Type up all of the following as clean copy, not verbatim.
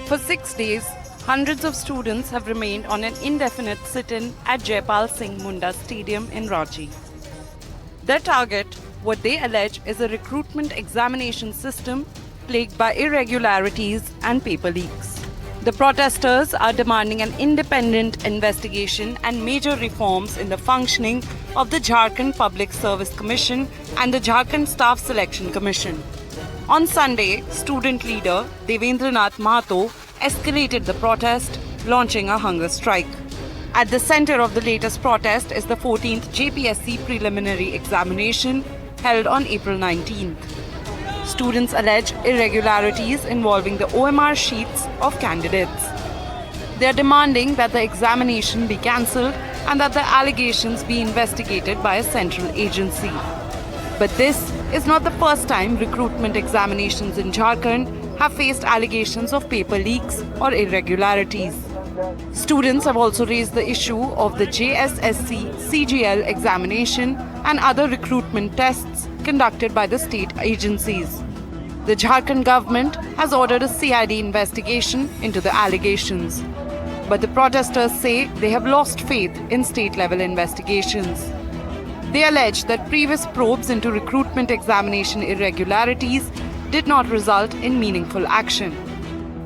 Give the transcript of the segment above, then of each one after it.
For 6 days, hundreds of students have remained on an indefinite sit-in at Jaipal Singh Munda Stadium in Ranchi. Their target, what they allege, is a recruitment examination system plagued by irregularities and paper leaks. The protesters are demanding an independent investigation and major reforms in the functioning of the Jharkhand Public Service Commission and the Jharkhand Staff Selection Commission. On Sunday, student leader Devendranath Mahato escalated the protest, launching a hunger strike. At the center of the latest protest is the 14th JPSC preliminary examination held on April 19th. Students allege irregularities involving the OMR sheets of candidates. They are demanding that the examination be cancelled and that the allegations be investigated by a central agency. But this is not the first time recruitment examinations in Jharkhand have faced allegations of paper leaks or irregularities. Students have also raised the issue of the JSSC CGL examination and other recruitment tests conducted by the state agencies. The Jharkhand government has ordered a CID investigation into the allegations. But the protesters say they have lost faith in state-level investigations. They allege that previous probes into recruitment examination irregularities did not result in meaningful action.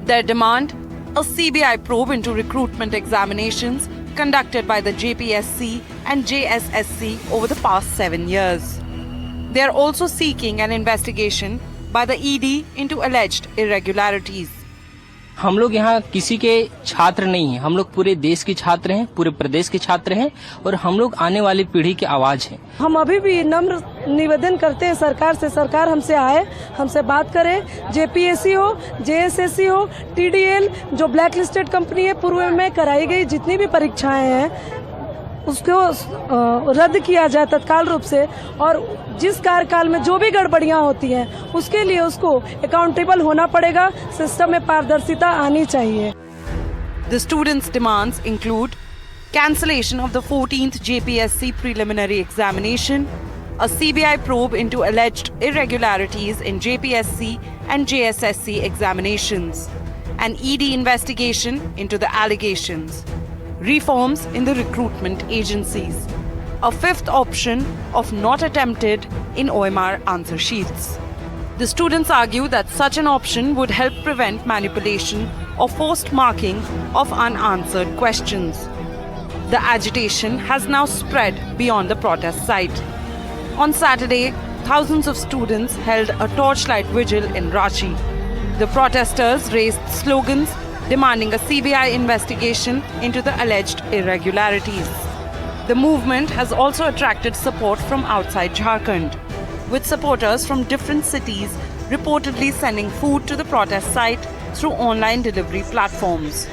Their demand: a CBI probe into recruitment examinations conducted by the JPSC and JSSC over the past 7 years. They are also seeking an investigation by the ED into alleged irregularities. हम लोग यहाँ किसी के छात्र नहीं हैं, हम लोग पूरे देश के छात्र हैं, पूरे प्रदेश के छात्र हैं और हम लोग आने वाली पीढ़ी की आवाज हैं। हम अभी भी नम्र निवेदन करते हैं सरकार से, सरकार हमसे आए, हमसे बात करे। जेपीएससी हो, जेएसएससी हो, टीडीएल जो ब्लैक लिस्टेड कंपनी है, पूर्व में कराई गई जितनी भी परीक्षाएं हैं उसको रद्द किया जाए तत्काल रूप से, और जिस कार्यकाल में जो भी गड़बड़ियां होती हैं उसके लिए उसको अकाउंटेबल होना पड़ेगा। सिस्टम में पारदर्शिता आनी चाहिए। The students' demands include cancellation of the 14th JPSC preliminary examination, a CBI probe into alleged irregularities in JPSC and JSSC examinations, an ED investigation into the allegations, reforms in the recruitment agencies, a fifth option of not attempted in OMR answer sheets. The students argue that such an option would help prevent manipulation or forced marking of unanswered questions. The agitation has now spread beyond the protest site. On Saturday, thousands of students held a torchlight vigil in Ranchi. The protesters raised slogans demanding a CBI investigation into the alleged irregularities. The movement has also attracted support from outside Jharkhand, with supporters from different cities reportedly sending food to the protest site through online delivery platforms.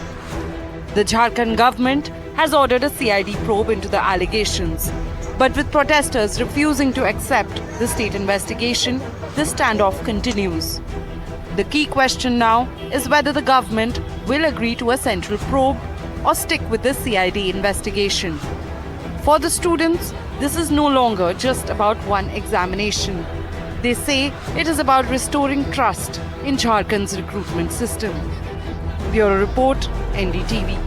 The Jharkhand government has ordered a CID probe into the allegations, but with protesters refusing to accept the state investigation, the standoff continues. The key question now is whether the government will agree to a central probe or stick with the CID investigation. For the students, this is no longer just about one examination. They say it is about restoring trust in Jharkhand's recruitment system. Bureau Report, NDTV.